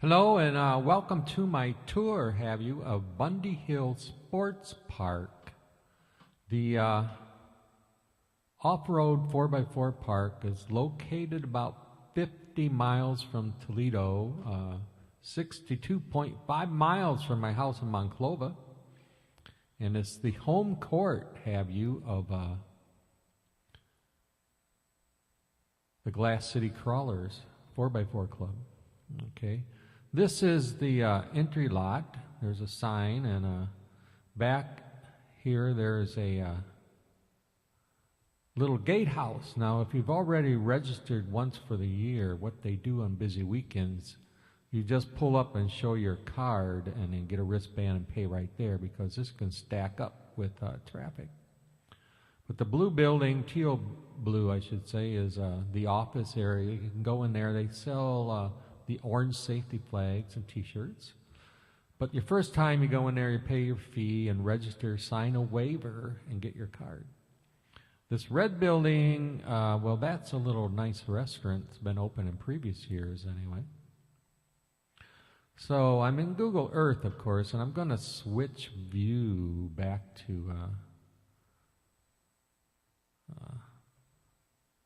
Hello and welcome to my tour, have you, of Bundy Hill Sports Park. The off-road 4x4 park is located about 50 miles from Toledo, 62.5 miles from my house in Monclova. And it's the home court, have you, of the Glass City Crawlers 4x4 Club. Okay. This is the entry lot. There's a sign, and back here there's a little gatehouse. Now, if you've already registered once for the year, what they do on busy weekends, you just pull up and show your card and then get a wristband and pay right there, because this can stack up with traffic. But the blue building, teal blue I should say, is the office area. You can go in there. They sell the orange safety flags and t-shirts. But your first time you go in there, you pay your fee and register, sign a waiver, and get your card. This red building, well, that's a little nice restaurant. It's been open in previous years anyway. So I'm in Google Earth, of course, and I'm going to switch view back to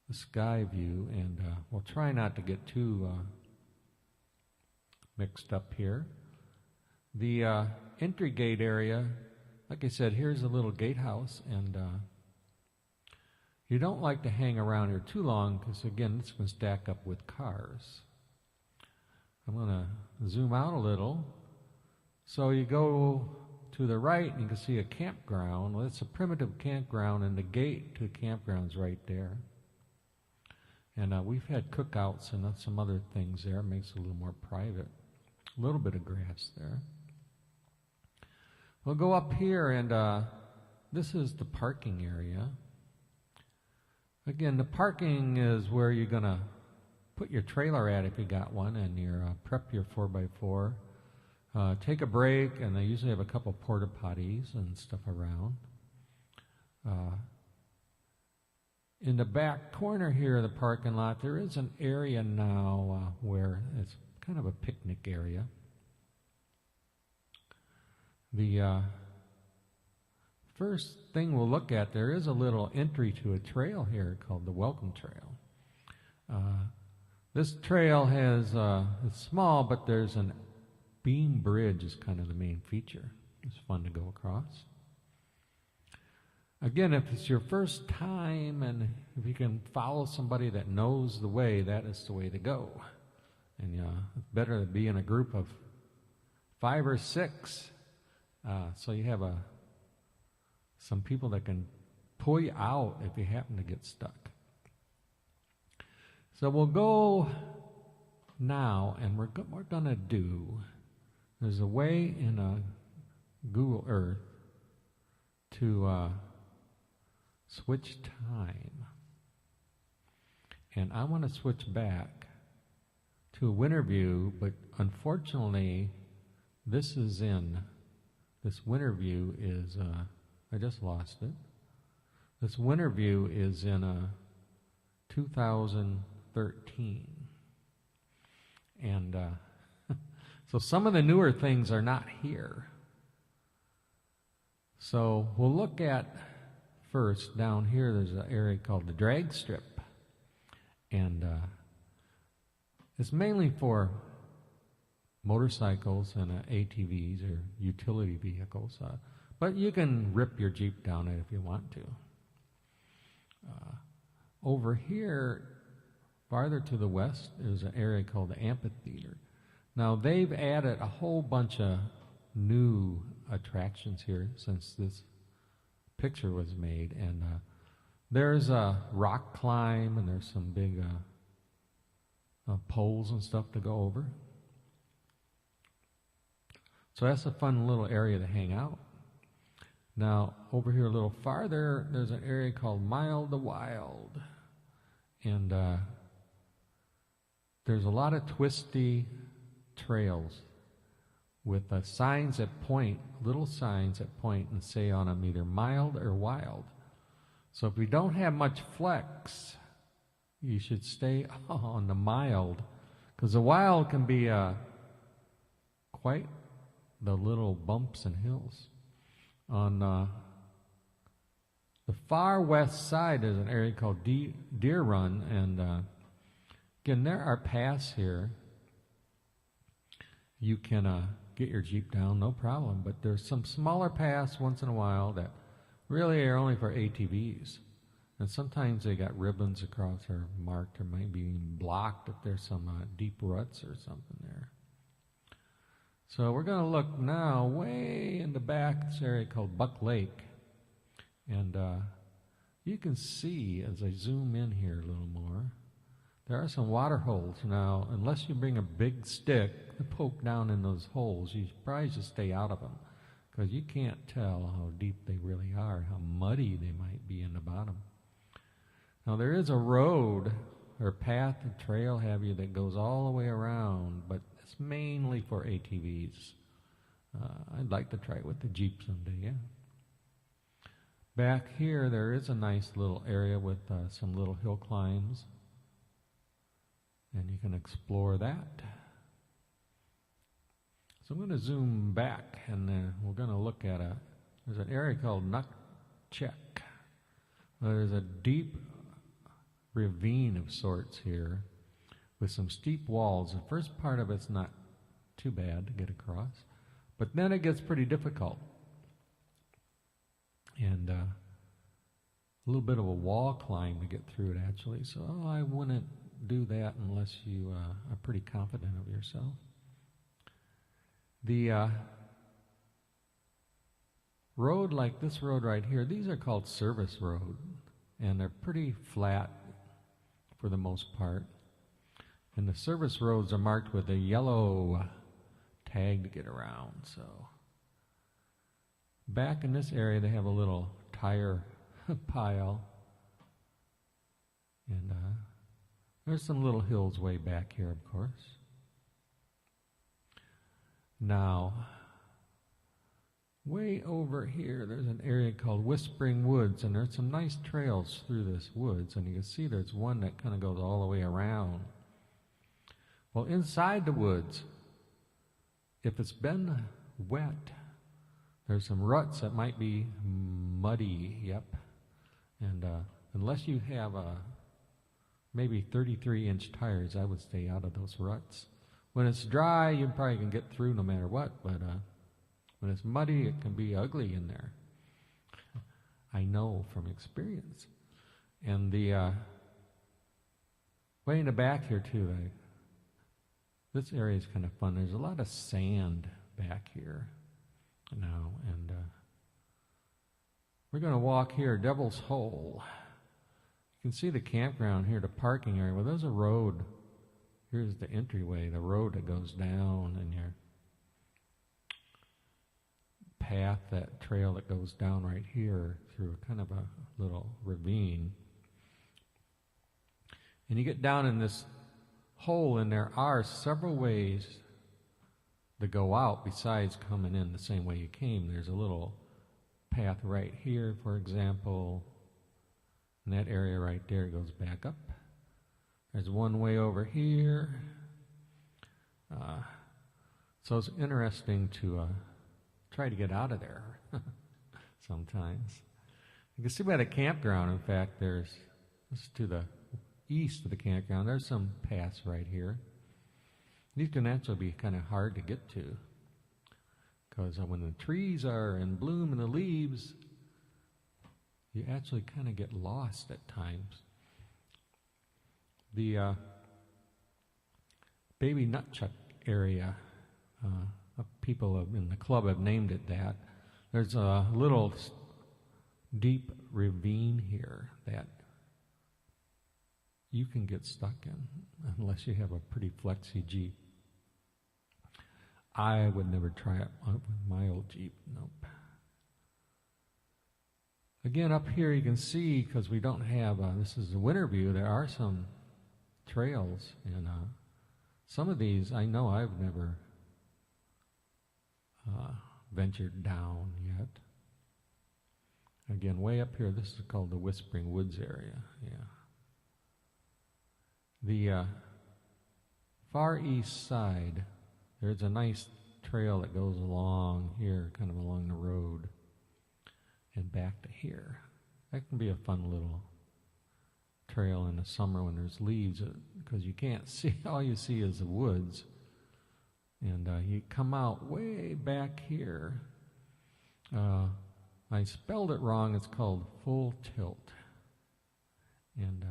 the sky view, and we'll try not to get too mixed up here. The entry gate area, like I said, here's a little gatehouse, and you don't like to hang around here too long because, again, this can stack up with cars. I'm going to zoom out a little. So you go to the right and you can see a campground. Well, it's a primitive campground, and the gate to the campground's right there. And we've had cookouts and some other things there. It makes it a little more private. A little bit of grass there. We'll go up here, and this is the parking area. Again, the parking is where you're going to put your trailer at if you got one, and prep your 4x4. Take a break, and they usually have a couple porta potties and stuff around. In the back corner here of the parking lot, there is an area now where it's kind of a picnic area. The first thing we'll look at, there is a little entry to a trail here called the Welcome Trail. This trail has, it's small, but there's an beam bridge is kind of the main feature. It's fun to go across. Again, if it's your first time and if you can follow somebody that knows the way, that is the way to go. And it's better to be in a group of 5 or 6, so you have some people that can pull you out if you happen to get stuck. So we'll go now, and we're going to do, there's a way in Google Earth to switch time. And I want to switch back to a winter view, but unfortunately, this winter view is, I just lost it. This winter view is in 2013. And so some of the newer things are not here. So we'll look at first, down here, there's an area called the drag strip. And it's mainly for motorcycles and ATVs or utility vehicles. But you can rip your Jeep down it if you want to. Over here, farther to the west, there's an area called the amphitheater. Now, they've added a whole bunch of new attractions here since this picture was made. And there's a rock climb, and there's some big poles and stuff to go over. So that's a fun little area to hang out. Now, over here a little farther, there's an area called Mile the Wild. And there's a lot of twisty trails with signs that point, little signs that point and say on them either mild or wild. So if we don't have much flex, you should stay on the mild, because the wild can be quite the little bumps and hills. On the far west side is an area called Deer Run, and again, there are paths here. You can get your Jeep down, no problem, but there's some smaller paths once in a while that really are only for ATVs. And sometimes they got ribbons across or marked or might be even blocked if there's some deep ruts or something there. So we're going to look now way in the back, this area called Buck Lake. And you can see, as I zoom in here a little more, there are some water holes. Now, unless you bring a big stick to poke down in those holes, you probably should stay out of them, because you can't tell how deep they really are, how muddy they might be in the bottom. Now, there is a road or path or trail, have you, that goes all the way around, but it's mainly for ATVs. I'd like to try it with the Jeep someday, yeah. Back here, there is a nice little area with some little hill climbs, and you can explore that. So I'm going to zoom back, and we're going to look at there's an area called Nutcheck. There's a deep ravine of sorts here with some steep walls. The first part of it's not too bad to get across, but then it gets pretty difficult. And a little bit of a wall climb to get through it, actually. So I wouldn't do that unless you are pretty confident of yourself. The road, like this road right here, these are called service road, and they're pretty flat for the most part. And the service roads are marked with a yellow tag to get around. So back in this area, they have a little tire pile, and there's some little hills way back here, of course. Now, way over here, there's an area called Whispering Woods, and there's some nice trails through this woods, and you can see there's one that kind of goes all the way around. Well, inside the woods, if it's been wet, there's some ruts that might be muddy, yep. And unless you have maybe 33-inch tires, I would stay out of those ruts. When it's dry, you probably can get through no matter what, but when it's muddy, it can be ugly in there. I know from experience. And the way in the back here, too, this area is kind of fun. There's a lot of sand back here now, and we're going to walk here, Devil's Hole. You can see the campground here, the parking area. Well, there's a road. Here's the entryway, the road that goes down, and your path, that trail that goes down right here through kind of a little ravine. And you get down in this hole, and there are several ways to go out besides coming in the same way you came. There's a little path right here, for example, and that area right there goes back up. There's one way over here. So it's interesting to try to get out of there sometimes. You can see by the campground, in fact, this is to the east of the campground. There's some paths right here. These can actually be kind of hard to get to, because when the trees are in bloom and the leaves, you actually kind of get lost at times. The Baby Nutchuck area, people in the club have named it that. There's a little deep ravine here that you can get stuck in unless you have a pretty flexy Jeep. I would never try it with my old Jeep, nope. Again, up here you can see, because we don't have, this is a winter view, there are some trails, and some of these I know I've never ventured down yet. Again, way up here, this is called the Whispering Woods area, yeah. The far east side, there's a nice trail that goes along here, kind of along the road, and back to here. That can be a fun little trail in the summer when there's leaves, because you can't see, all you see is the woods. And you come out way back here. I spelled it wrong. It's called Full Tilt. And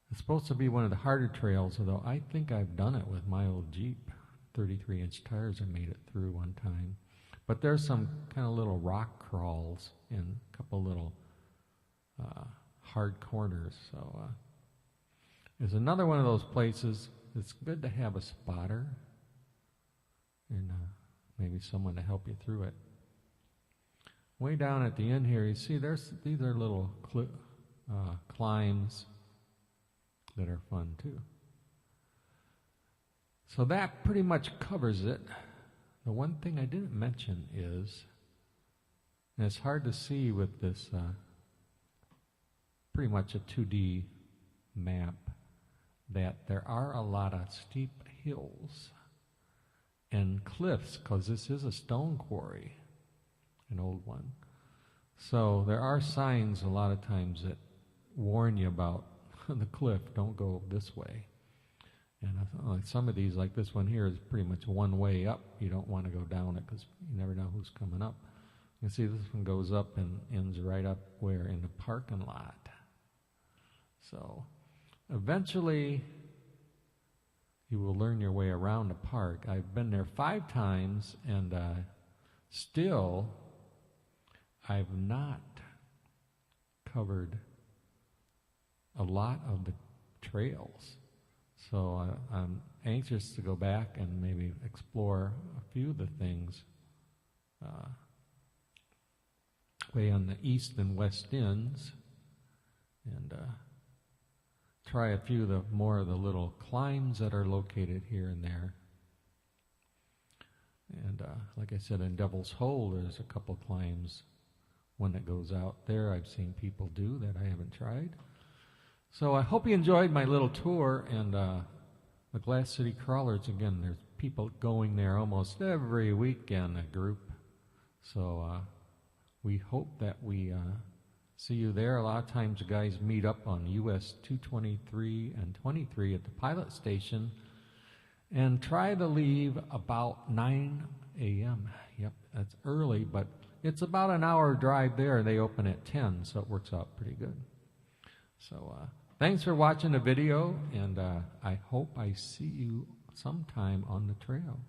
it's supposed to be one of the harder trails, although I think I've done it with my old Jeep. 33-inch tires, I made it through one time. But there's some kind of little rock crawls and a couple little hard corners. So there's another one of those places. It's good to have a spotter and maybe someone to help you through it. Way down at the end here, you see these are little climbs that are fun too. So that pretty much covers it. The one thing I didn't mention is, and it's hard to see with this pretty much a 2D map, that there are a lot of steep hills and cliffs, because this is a stone quarry, an old one. So there are signs a lot of times that warn you about the cliff, don't go this way. And some of these, like this one here, is pretty much one way up. You don't want to go down it because you never know who's coming up. You can see this one goes up and ends right up where? In the parking lot. So eventually you will learn your way around the park. I've been there 5 times, and still I've not covered a lot of the trails. So I'm anxious to go back and maybe explore a few of the things way on the east and west ends, and try a few of the more of the little climbs that are located here and there. And like I said, in Devil's Hole, there's a couple climbs. One that goes out there I've seen people do that I haven't tried. So I hope you enjoyed my little tour, and the Glass City Crawlers, again, there's people going there almost every weekend, a group. So we hope that we see you there. A lot of times the guys meet up on US 223 and 23 at the pilot station and try to leave about 9 a.m. Yep, that's early, but it's about an hour drive there. They open at 10, so it works out pretty good. So thanks for watching the video, and I hope I see you sometime on the trail.